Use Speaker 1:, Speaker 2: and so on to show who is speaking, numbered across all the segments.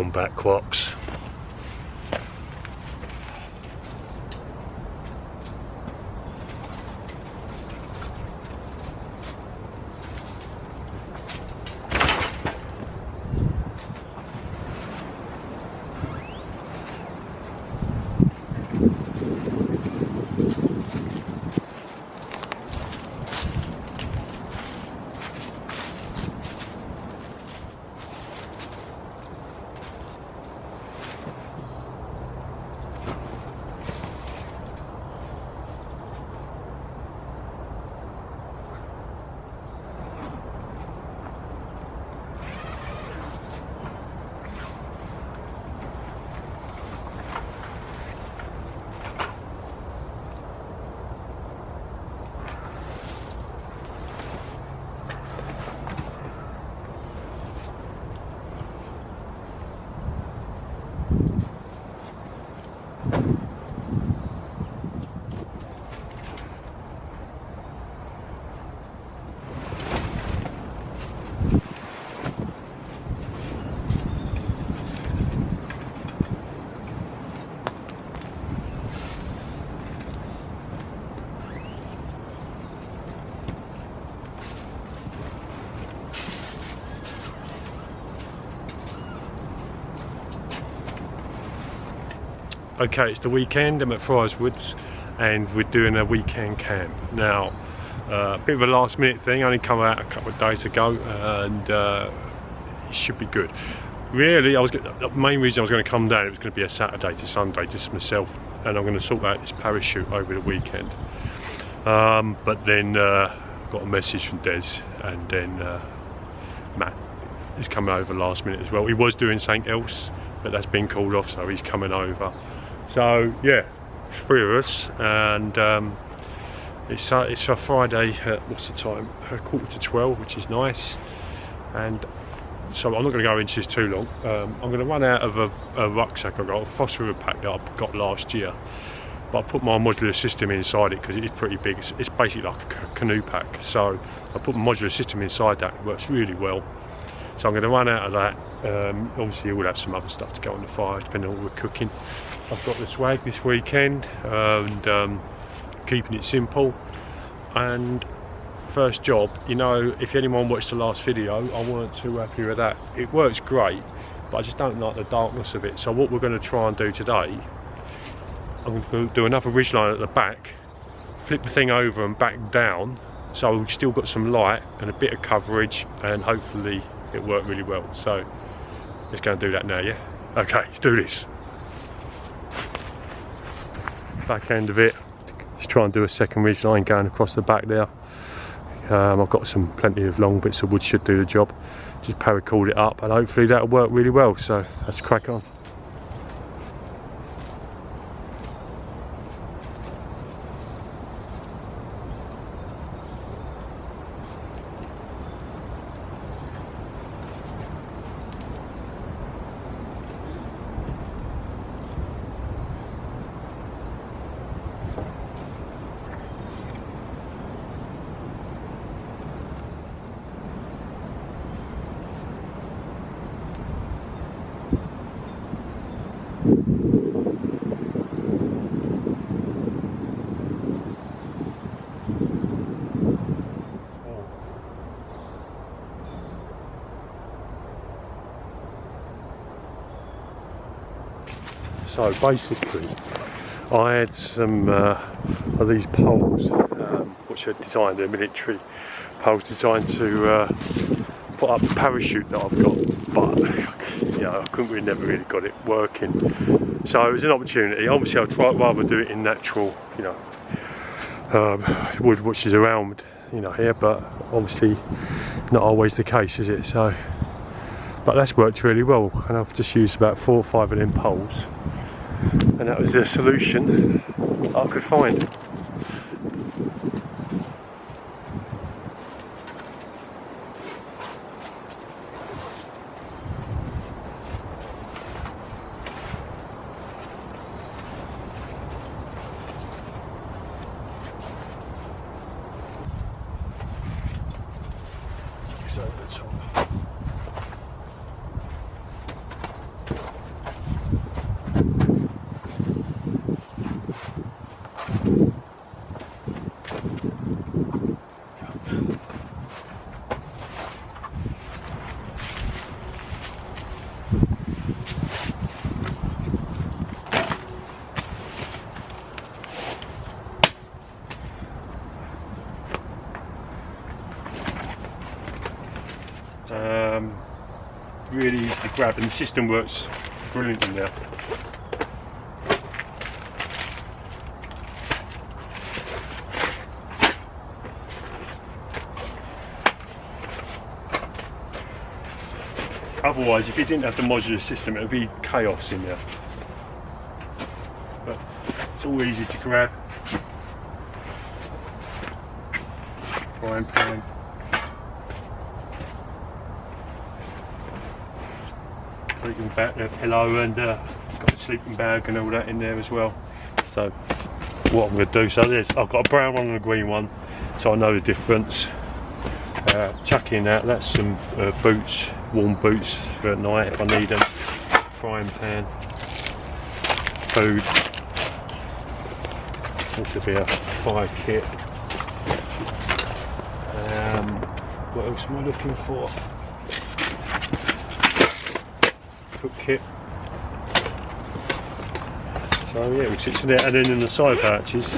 Speaker 1: on back quacks. Okay, it's the weekend. I'm at Friars and we're doing a weekend camp. Now, a bit of a last minute thing, only come out a couple of days ago, and it should be good. Really, the main reason I was going to come down, it was going to be a Saturday to Sunday, just myself, and I'm going to sort out this parachute over the weekend. But then got a message from Des, and then Matt is coming over last minute as well. He was doing something else, but that's been called off, so he's coming over. So yeah, 3 of us, and it's a Friday at, what's the time, 11:45, which is nice. And so I'm not going to go into this too long. I'm going to run out of a rucksack I've got, a phosphor pack that I got last year, but I put my modular system inside it because it is pretty big. It's basically like a canoe pack, so I put my modular system inside that. It works really well. So I'm going to run out of that. Obviously we'll have some other stuff to go on the fire depending on what we're cooking. I've got the swag this weekend, and keeping it simple. And first job, you know, if anyone watched the last video, I weren't too happy with that. It works great, but I just don't like the darkness of it. So what we're going to try and do today, I'm going to do another ridgeline at the back, flip the thing over and back down, so we've still got some light and a bit of coverage, and hopefully it worked really well. So let's go and do that now, yeah? Okay, let's do this. Back end of it, just try and do a second ridge line going across the back there. I've got plenty of long bits of wood, should do the job. Just paracord it up and hopefully that'll work really well, so let's crack on. So basically, I had some of these poles, which are designed, they're military poles designed to put up the parachute that I've got, but you know, I never really got it working. So it was an opportunity. Obviously, I'd rather do it in natural, you know, wood which is around, you know, here, but obviously not always the case, is it? So, but that's worked really well, and I've just used about 4 or 5 of them poles. And that was the solution I could find. It's over the top. Really easy to grab, and the system works brilliantly now. Otherwise, if you didn't have the modular system, it would be chaos in there. But it's all easy to grab. Frying pan. Sleeping bag, pillow, and got a sleeping bag and all that in there as well. So what I'm going to do, so there's, I've got a brown one and a green one, so I know the difference. Chuck in that, that's some boots, warm boots for at night if I need them. Frying pan, food. This will be a fire kit. What else am I looking for? Cook kit. So yeah, which sits in there, and then in the side pouches,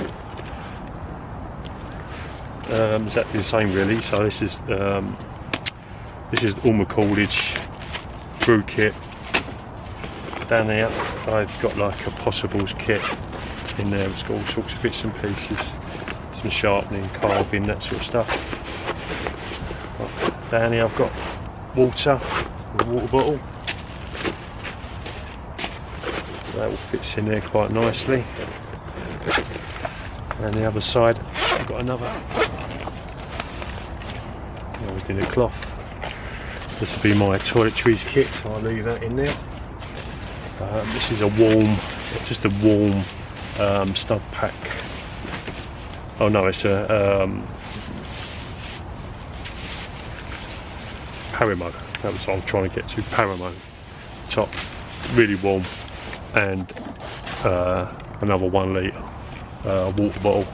Speaker 1: exactly the same really. So this is all my cordage, brew kit. Down there I've got like a possibles kit in there. It's got all sorts of bits and pieces, some sharpening, carving, that sort of stuff. Down here I've got water, a water bottle. That all fits in there quite nicely. And the other side I've got another in a cloth. This will be my toiletries kit, so I'll leave that in there. This is a warm, just a warm stud pack. Oh no, it's a Paramo. That was what I was trying to get to. Paramo top, really warm, and another 1 litre water bottle.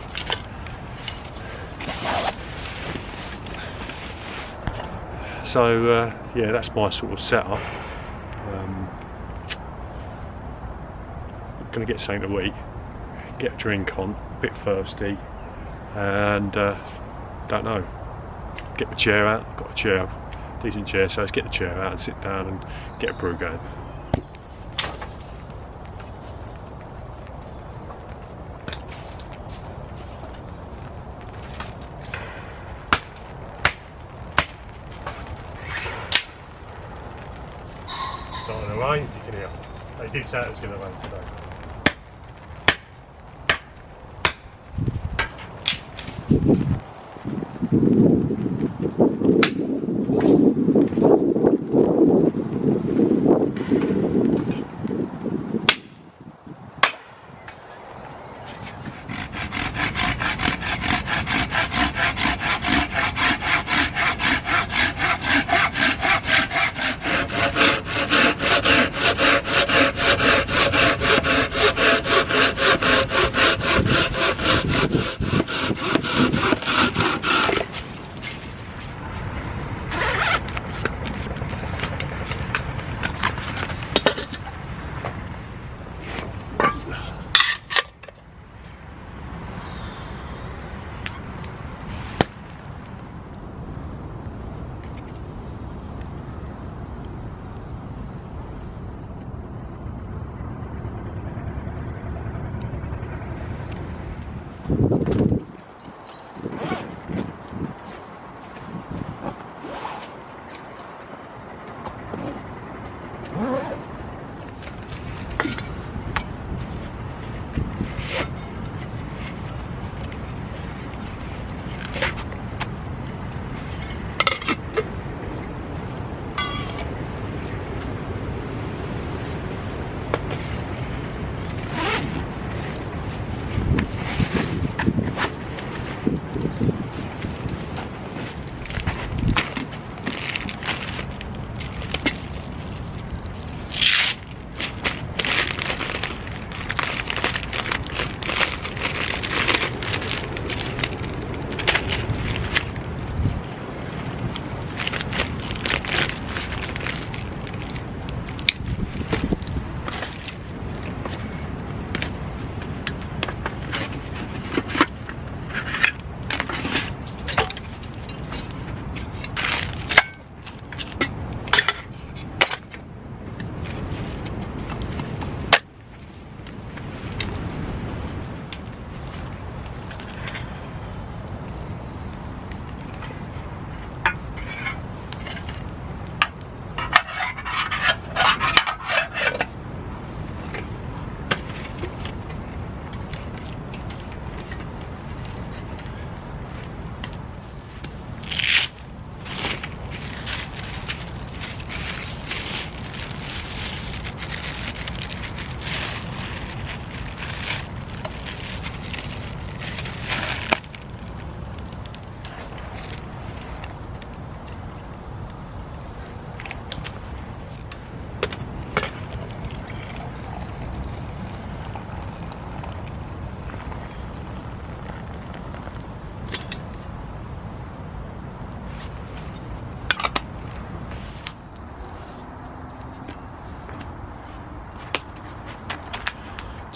Speaker 1: So yeah, that's my sort of setup. Going to get something to eat, get a drink on, a bit thirsty, and don't know, get the chair out. I've got a chair, decent chair, so let's get the chair out and sit down and get a brew going. Starting to rain, you can hear. They did say it was going to rain today.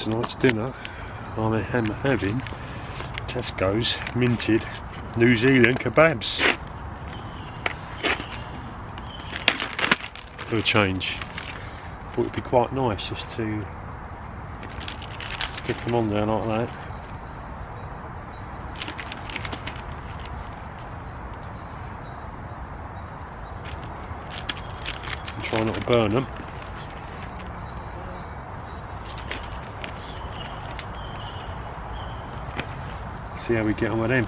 Speaker 1: tonight's dinner. I'm having Tesco's minted New Zealand kebabs. For a change. Thought it'd be quite nice just to stick them on there like that. And try not to burn them. See how we get on with them.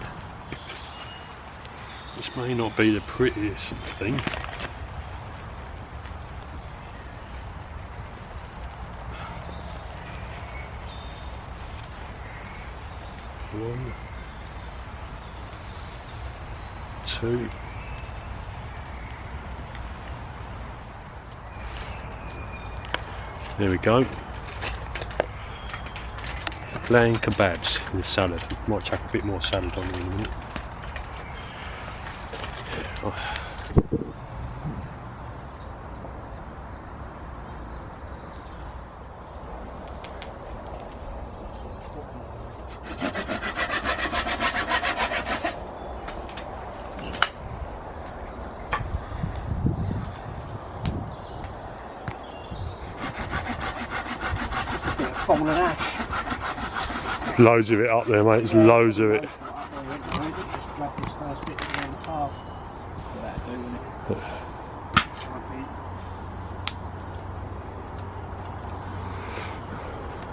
Speaker 1: This may not be the prettiest thing. One, two. There we go. Lamb kebabs with salad. Might chuck a bit more salad on in a minute. Oh.
Speaker 2: Fallen ash.
Speaker 1: Loads of it up there, mate. There's loads of it.
Speaker 2: Just grab this first bit around the half. That'll do, won't it?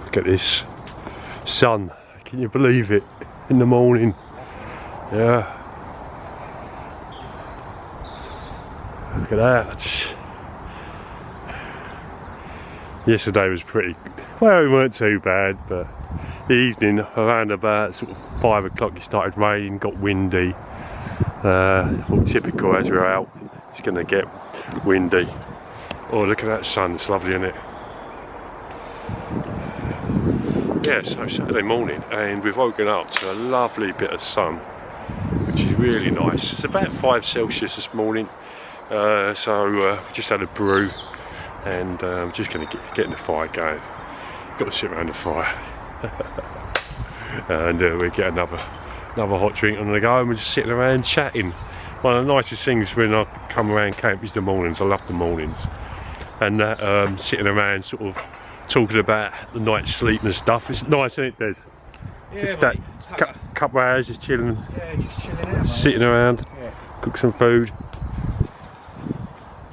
Speaker 1: Look at this sun. Can you believe it? In the morning. Yeah. Look at that. Yesterday was pretty, well, it weren't too bad, but the evening around about sort of 5 o'clock it started raining, got windy. All typical as we're out, it's going to get windy. Oh, look at that sun, it's lovely, isn't it? Yeah, so Saturday morning and we've woken up to a lovely bit of sun, which is really nice. It's about 5 Celsius this morning, so we just had a brew. And I'm just going to get the fire going. Got to sit around the fire. And we'll get another hot drink on the go, and we're just sitting around chatting. One of the nicest things when I come around camp is the mornings. I love the mornings. And that sitting around sort of talking about the night's sleep and stuff. It's nice, isn't it, Des?
Speaker 2: Yeah,
Speaker 1: just
Speaker 2: mate,
Speaker 1: that couple of hours just chilling.
Speaker 2: Yeah, just chilling out, mate.
Speaker 1: Sitting around,
Speaker 2: yeah.
Speaker 1: Cook some food.
Speaker 2: Got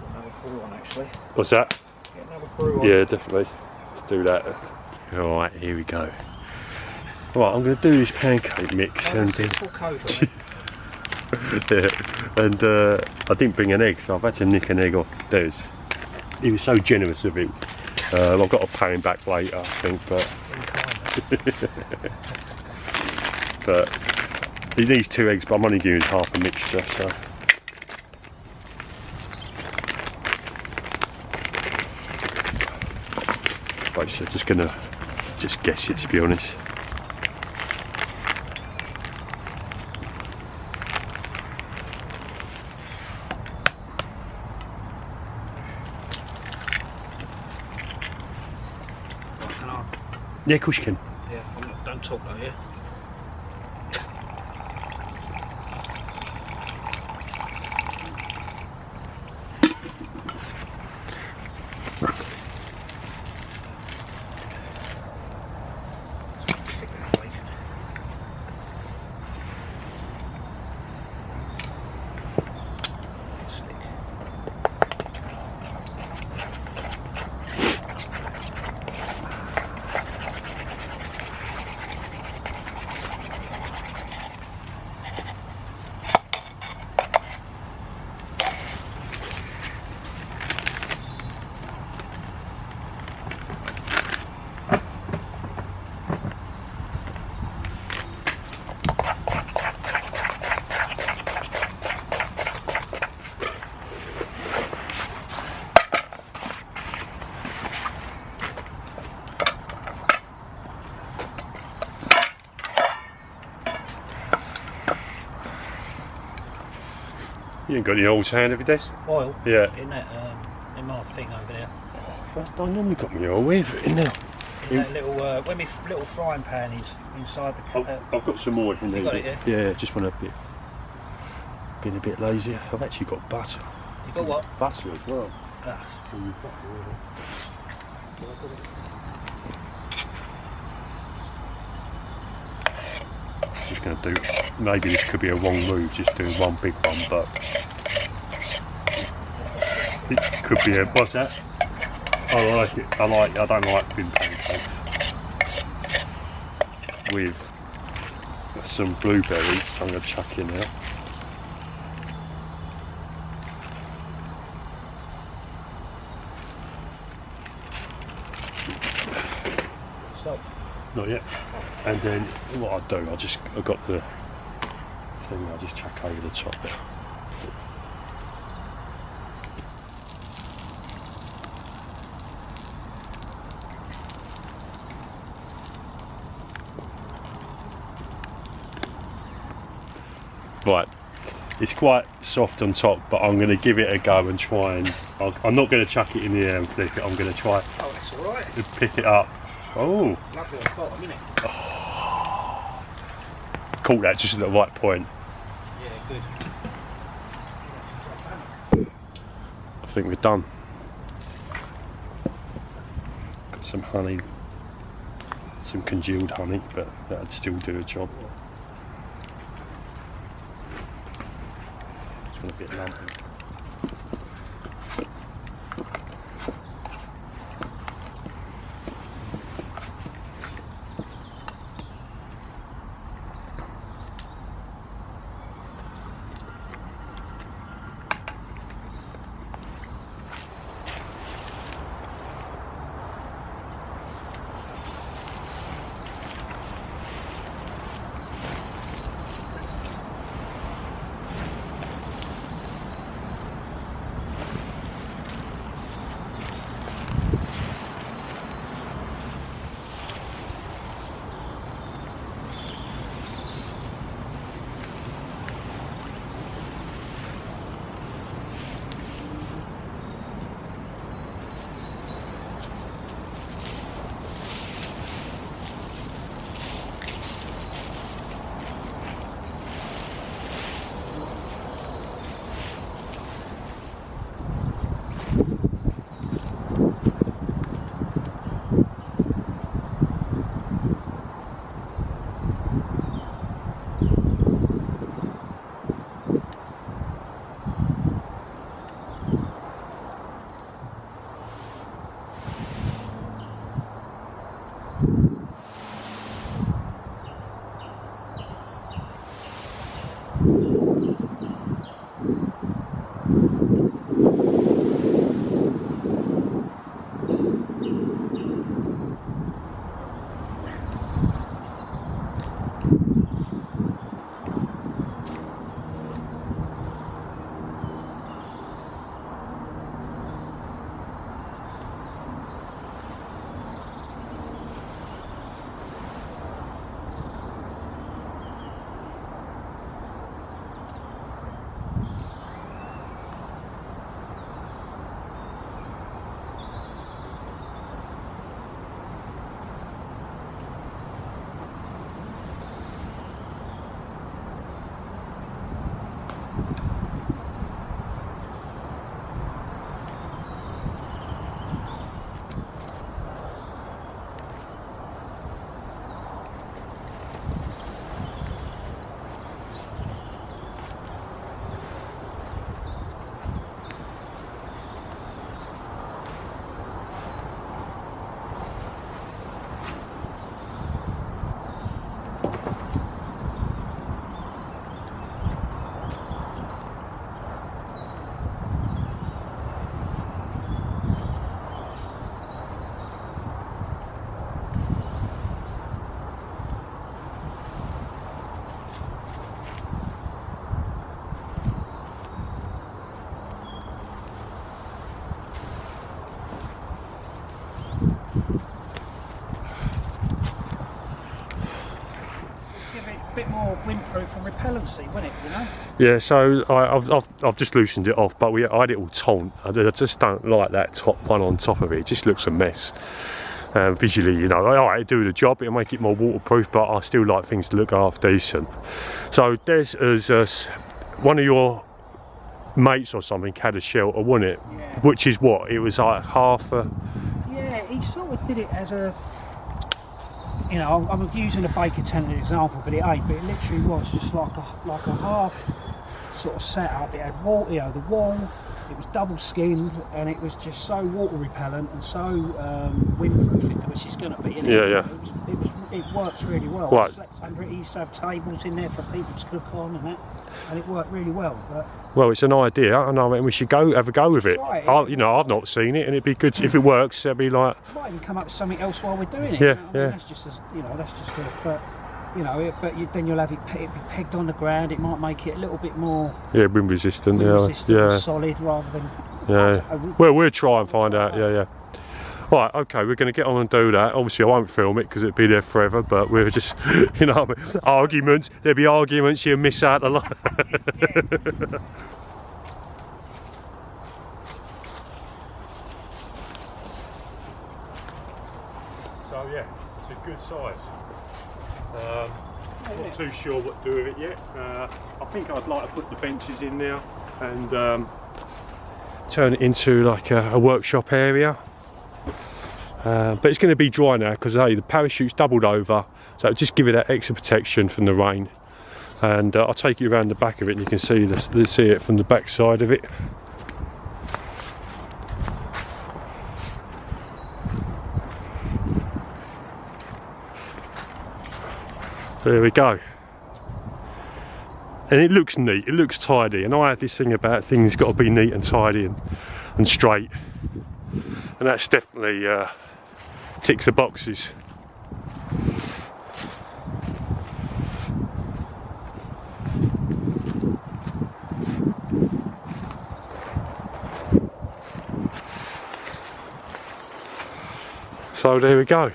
Speaker 2: another brew on, actually.
Speaker 1: What's that?
Speaker 2: Get another brew on.
Speaker 1: Yeah, definitely. Let's do that. Alright, here we go. Right, I'm going to do this pancake mix and yeah, and I didn't bring an egg, so I've had to nick an egg off Des. He was so generous of him. I've got to pay him back later, I think, but but he needs 2 eggs, but I'm only giving him half a mixture, so. Basically, just gonna guess it, to be honest. Yeah, of course you can.
Speaker 2: Yeah, don't talk though, yeah?
Speaker 1: You ain't got any oil hand, have you, Des?
Speaker 2: Oil?
Speaker 1: Yeah.
Speaker 2: In that, in my thing over there.
Speaker 1: I normally got my oil with it in there.
Speaker 2: In that little, where my little frying pan is inside the.
Speaker 1: I've got some more if you need
Speaker 2: got
Speaker 1: it.
Speaker 2: it,
Speaker 1: Yeah, just want been a bit lazy. I've actually got butter.
Speaker 2: You got what?
Speaker 1: Butter as well.
Speaker 2: Ah.
Speaker 1: Just going to do, maybe this could be a wrong move, just doing one big one, but it could be a, what's that? I like it, I don't like thin pancakes. With some blueberries, I'm going to chuck in there.
Speaker 2: Salt?
Speaker 1: Not yet. And then what I do, I've got the thing, I'll just chuck over the top there. Right, it's quite soft on top, but I'm going to give it a go and try and, I'm not going to chuck it in the air and flip it, I'm going to try
Speaker 2: that's alright.
Speaker 1: to pick it up. Oh!
Speaker 2: Lovely on the bottom, isn't it?
Speaker 1: Oh. Caught that just at the right point.
Speaker 2: Yeah, good.
Speaker 1: I think we're done. Got some honey, some congealed honey, but that'd still do a job. It's got a bit lumpy.
Speaker 2: Bit more windproof and repellency, wouldn't it? You know.
Speaker 1: Yeah, so I've just loosened it off, but I had it all taut. I just don't like that top one on top of it. It just looks a mess. visually, you know, I do the job, it'll make it more waterproof, but I still like things to look half decent. So Des has one of your mates or something had a shelter, wasn't it?
Speaker 2: Yeah.
Speaker 1: Which is what? It was like half a...
Speaker 2: Yeah, he sort of did it as a, you know, I'm using a baker tent as an example, but it ain't. But it literally was just like a half sort of setup. It had wall, you know, the wall. It was double skinned, and it was just so water repellent and so windproof, which it's going to be.
Speaker 1: Yeah.
Speaker 2: It works really well.
Speaker 1: Right.
Speaker 2: I slept under it. He used to have tables in there for people to cook on and that, and it worked really well. But
Speaker 1: well, it's an idea, and I mean we should have a go with it.
Speaker 2: Try it.
Speaker 1: You know, I've not seen it, and it'd be good if it works. It'd be like.
Speaker 2: Might even come up with something else while we're doing it.
Speaker 1: Yeah,
Speaker 2: you know? I mean,
Speaker 1: yeah.
Speaker 2: that's just, you know, that's just it. But you know, then you'll have it be pegged on the ground. It might make it a little bit more
Speaker 1: wind resistant.
Speaker 2: and solid rather than.
Speaker 1: Well, we'll try and find out. Yeah. Right, okay, we're going to get on and do that. Obviously, I won't film it because it'll be there forever. But we're just, you know, arguments. There'll be arguments. You'll miss out a lot. So yeah, it's a good size. Not too sure what to do with it yet. I think I'd like to put the benches in now and turn it into like a workshop area. But it's going to be dry now because the parachute's doubled over, so it'll just give it that extra protection from the rain. And I'll take you around the back of it, and you can see it from the back side of it. So there we go. And it looks neat, it looks tidy, and I have this thing about things got to be neat and tidy and straight, and that's definitely ticks the boxes. So there we go.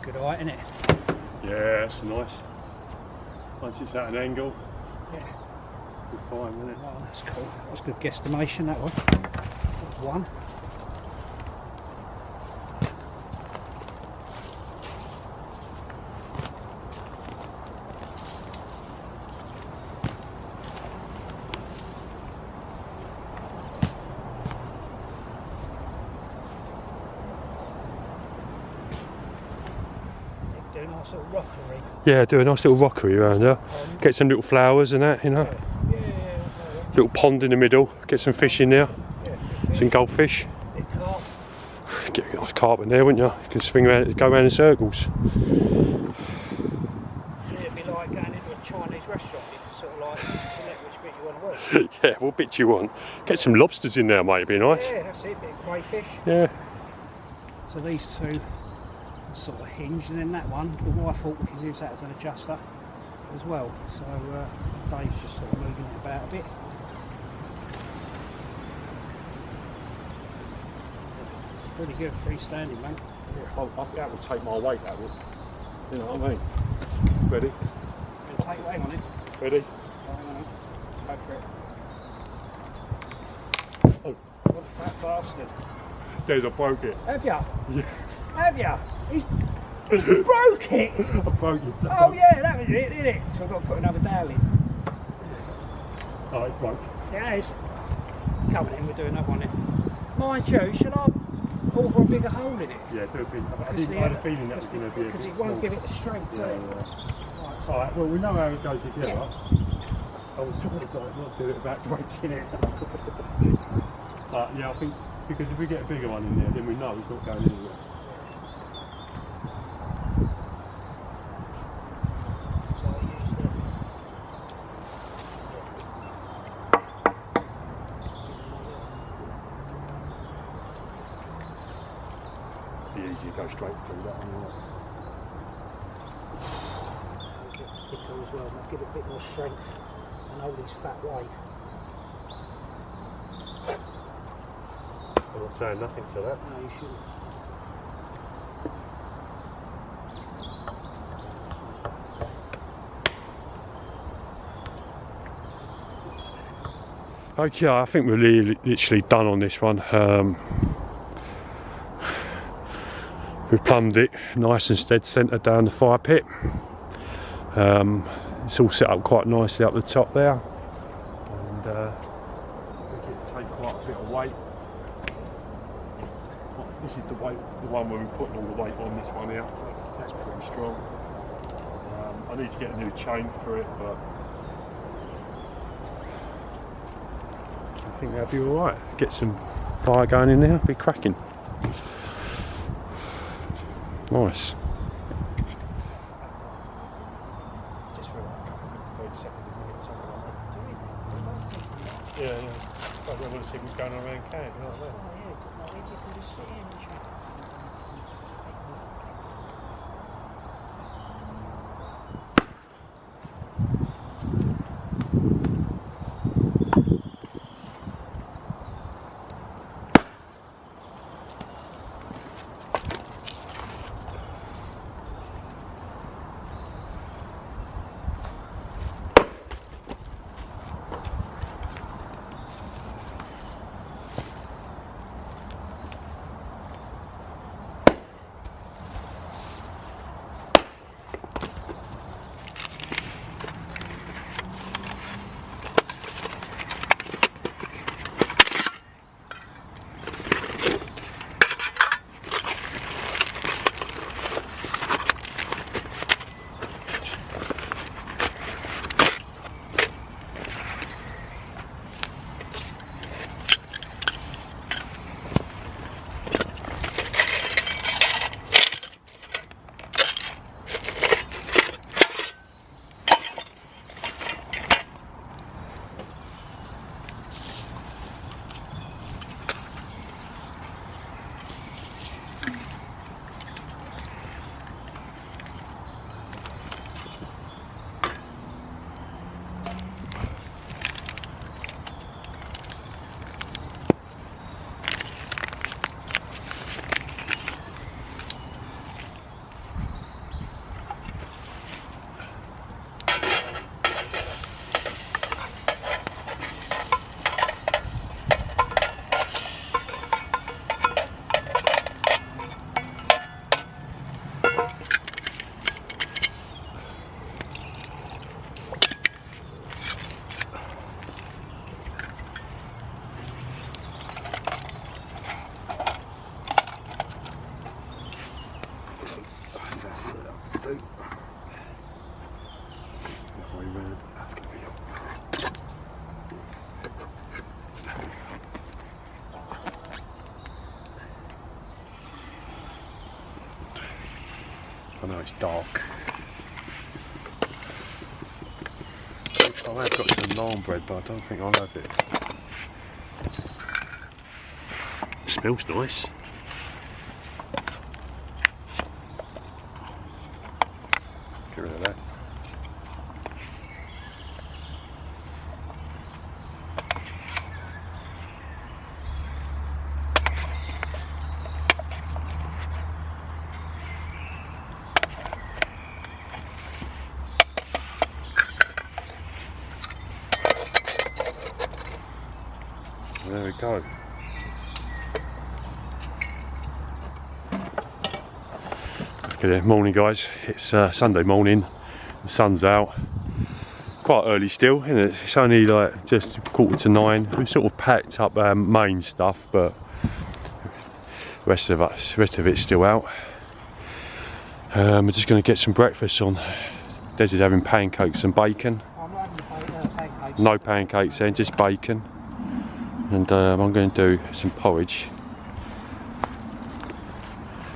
Speaker 2: Good height, isn't it?
Speaker 1: Yeah, that's nice. Once it's at an angle,
Speaker 2: yeah,
Speaker 1: good fine, isn't it?
Speaker 2: Oh, that's cool. That was a good guesstimation, that one. That was one. Do a nice little rockery.
Speaker 1: Yeah, do a nice little rockery around there. Get some little flowers and that, you know.
Speaker 2: Yeah.
Speaker 1: Little pond in the middle. Get some fish in there.
Speaker 2: Yeah,
Speaker 1: Some goldfish.
Speaker 2: big carp.
Speaker 1: Get a nice carp in there, wouldn't you? You can swing around, go around in circles.
Speaker 2: Yeah, it'd be like going into a Chinese restaurant. You can sort of like select which bit you want to work.
Speaker 1: Yeah, what bit you want? Get some lobsters in there, mate. It'd be nice.
Speaker 2: Yeah, that's it. Bit of crayfish.
Speaker 1: Yeah.
Speaker 2: So these two sort of hinged, and then that one, the wife thought we could use that as an adjuster as well. So Dave's just sort of moving it about a bit. Pretty good freestanding, mate.
Speaker 1: Yeah, that would take my weight, that would. You know what I mean? Ready?
Speaker 2: Hang on it.
Speaker 1: Ready?
Speaker 2: Hang on it. Go for it.
Speaker 1: Oh.
Speaker 2: What a fat bastard.
Speaker 1: There's, I broke it.
Speaker 2: Have ya?
Speaker 1: Yeah.
Speaker 2: Have ya? He's broke it!
Speaker 1: I broke it.
Speaker 2: Oh yeah, that was it, didn't it? So I've got to put another dowel in.
Speaker 1: Oh, it's broke.
Speaker 2: Yeah, it is. Come on in, we'll do another one in. Mind you, shall I order a bigger hole in it?
Speaker 1: Yeah, do a big. I had a feeling that was going to be a bit
Speaker 2: because it won't give it the strength.
Speaker 1: Yeah.
Speaker 2: Right.
Speaker 1: Alright, well we know how it goes together.
Speaker 2: Yeah.
Speaker 1: I was sort of like not doing it about breaking it. But yeah, I think because if we get a bigger one in there, then we know it's not going anywhere.
Speaker 2: So I use the...
Speaker 1: Be easy to go straight through that one.
Speaker 2: Make it thicker as well, and give it a bit more strength and hold his fat weight.
Speaker 1: I'm not saying nothing to that.
Speaker 2: No, you shouldn't.
Speaker 1: Okay, I think we're literally done on this one. We've plumbed it nice and dead centre down the fire pit. It's all set up quite nicely up the top there, and we can take quite a bit of weight. This is the weight, the one where we're putting all the weight on this one here, so that's pretty strong. I need to get a new chain for it, but I think that'll be alright. Get some fire going in there, be cracking. Nice.
Speaker 2: Just for like 30 seconds, a minute, something like that.
Speaker 1: Yeah. I don't want to see what's going on around camp, you know what I mean?
Speaker 2: Oh yeah, like you can just sit in and chat.
Speaker 1: I know it's dark. I have got some naan bread, but I don't think I'll have it. It smells nice. Get rid of that. There we go. Good morning, guys. It's Sunday morning. The sun's out. Quite early still, isn't it? It's only like just 8:45. We've sort of packed up our main stuff, but the rest of it's still out. We're just going to get some breakfast on. Des is having pancakes and bacon.
Speaker 2: I'm not having pancakes.
Speaker 1: No pancakes then, just bacon. And I'm going to do some porridge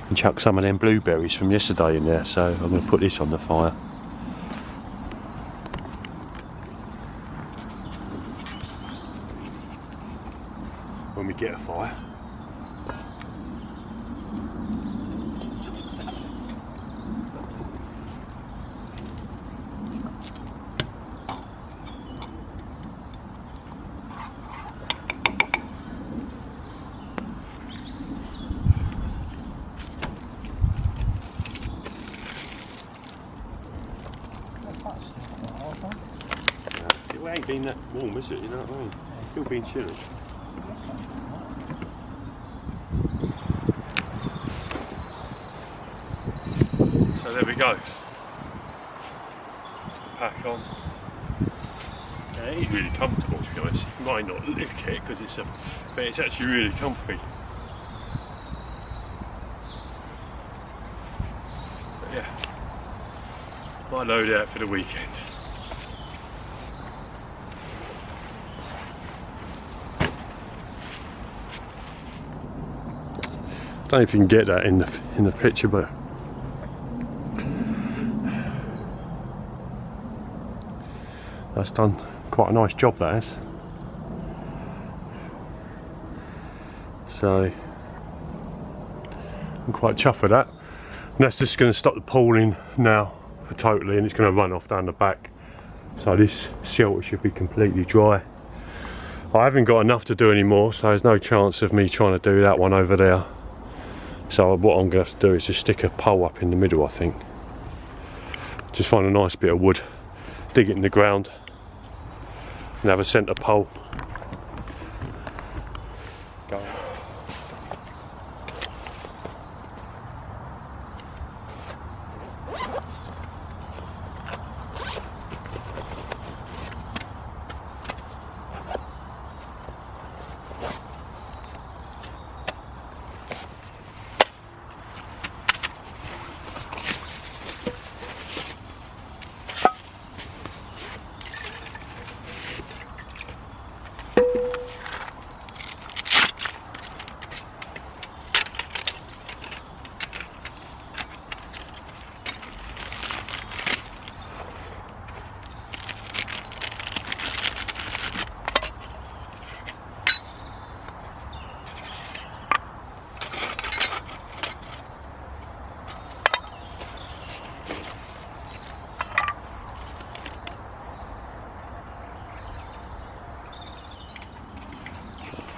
Speaker 1: and chuck some of them blueberries from yesterday in there, so I'm going to put this on the fire. When we get a fire. been that warm, is it? You know what I mean? Still being chilly. So there we go. Pack on. Yeah, it is really comfortable, to be honest. You might not look at it because but it's actually really comfy. But yeah, might load out for the weekend. I don't know if you can get that in the picture, but that's done quite a nice job, that is. So I'm quite chuffed with that. And that's just going to stop the pooling now for totally, and it's going to run off down the back. So this shelter should be completely dry. I haven't got enough to do anymore, so there's no chance of me trying to do that one over there. So what I'm going to have to do is just stick a pole up in the middle, I think. Just find a nice bit of wood, dig it in the ground, and have a centre pole. Go.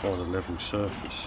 Speaker 1: Find a level surface.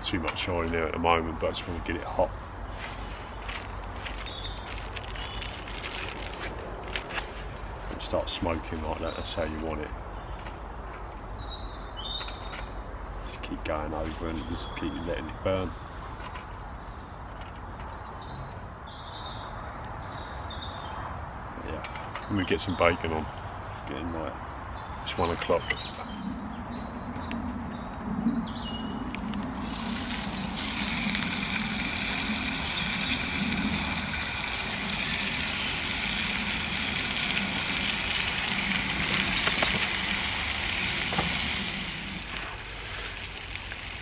Speaker 1: Too much oil there at the moment, but I just want to get it hot. Start smoking like that, that's how you want it. Just keep going over and just keep letting it burn. But yeah, and we get some bacon on. Getting like, it's 1 o'clock.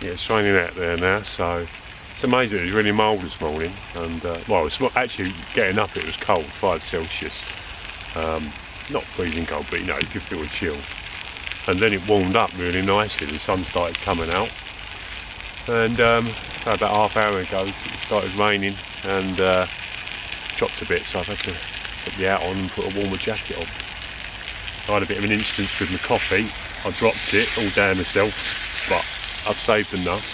Speaker 1: Yeah, it's raining out there now, so it's amazing. It was really mild this morning, and well, it's actually getting up. It was cold, 5 Celsius. Not freezing cold, but you know, you could feel a chill. And then it warmed up really nicely. The sun started coming out, and about half hour ago it started raining and dropped a bit, so I've had to put the out on and put a warmer jacket on. I had a bit of an instance with my coffee. I dropped it all down myself, but I've saved enough.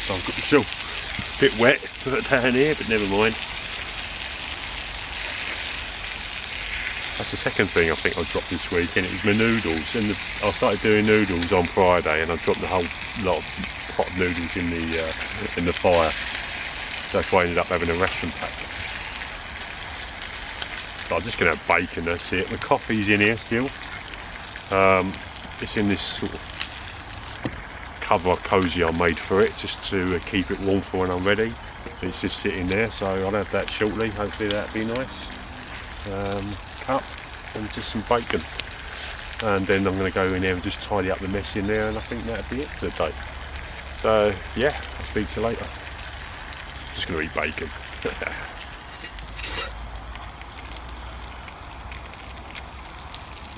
Speaker 1: So I've got myself a bit wet down here, but never mind. That's the second thing I think I dropped this weekend. It was my noodles, and I started doing noodles on Friday, and I dropped the whole lot of pot of noodles in the fire. So that's why I ended up having a ration pack. So I'm just going to have bacon. That's it. The coffee's in here still. It's in this sort of cover cosy I made for it, just to keep it warm for when I'm ready. It's just sitting there, so I'll have that shortly. Hopefully that'll be nice. Cup and just some bacon, and then I'm going to go in there and just tidy up the mess in there, and I think that'll be it for the day. So yeah, I'll speak to you later. Just going to eat bacon.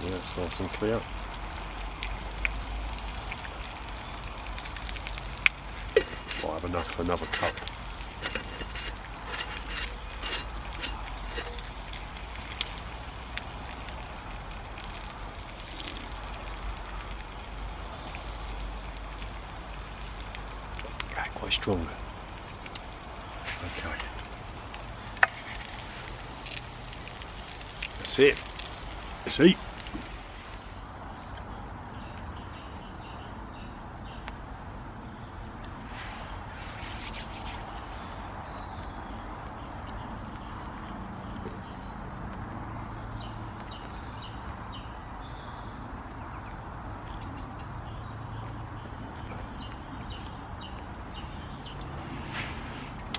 Speaker 1: Yeah, it's nice and clear. I'll have enough for another cup. Quite strong. Okay. That's it. Let's eat.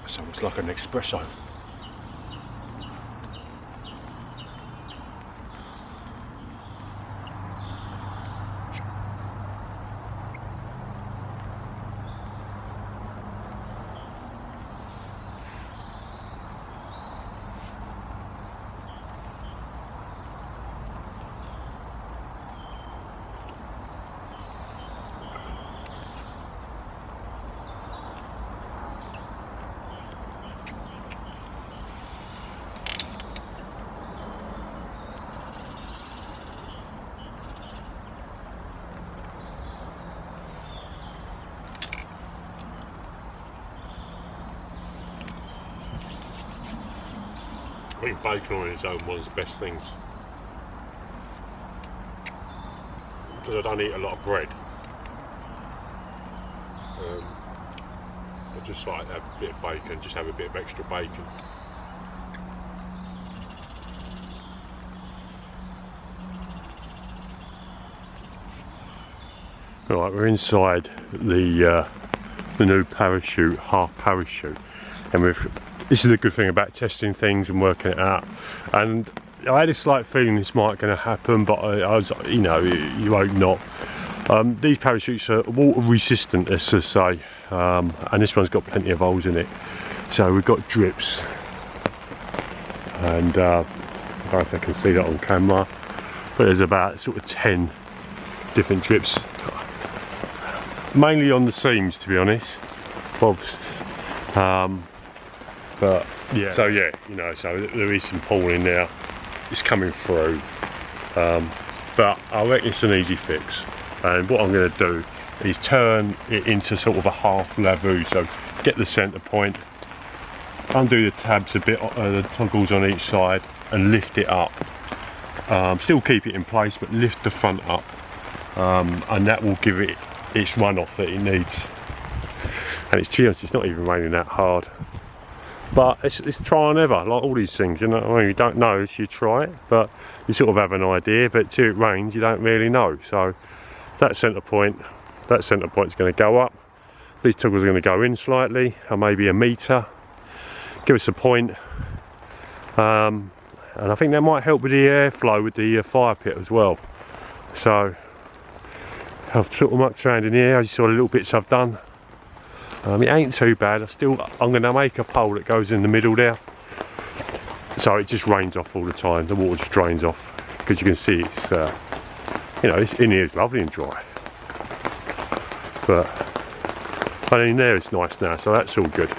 Speaker 1: It's almost like an espresso. I think bacon on its own was the best things, because I don't eat a lot of bread. I just like to have a bit of bacon, just have a bit of extra bacon. Right, we're inside the new parachute, half parachute, and this is the good thing about testing things and working it out. And I had a slight feeling this might going to happen, but I was, you know, you hope not. These parachutes are water resistant, as I say, and this one's got plenty of holes in it. So we've got drips, and I don't know if I can see that on camera, but there's about sort of 10 different drips, mainly on the seams, to be honest. But yeah, so yeah, you know, so there is some pooling now. It's coming through, but I reckon it's an easy fix. And what I'm going to do is turn it into sort of a half lavoo. So get the centre point, undo the tabs a bit, the toggles on each side, and lift it up. Still keep it in place, but lift the front up, and that will give it its runoff that it needs. And to be honest, it's not even raining that hard. But it's try and error, like all these things, you know. I mean, you don't know until you try it, but you sort of have an idea. But till it rains, you don't really know. So that centre point's going to go up. These toggles are going to go in slightly, or maybe a metre. Give us a point, and I think that might help with the airflow with the fire pit as well. So I've sort of mucked around in here. As you saw, the little bits I've done. It ain't too bad. I'm going to make a pole that goes in the middle there, so it just rains off all the time. The water just drains off, because you can see it's you know, it's in here, it's lovely and dry. But in there it's nice now, so that's all good.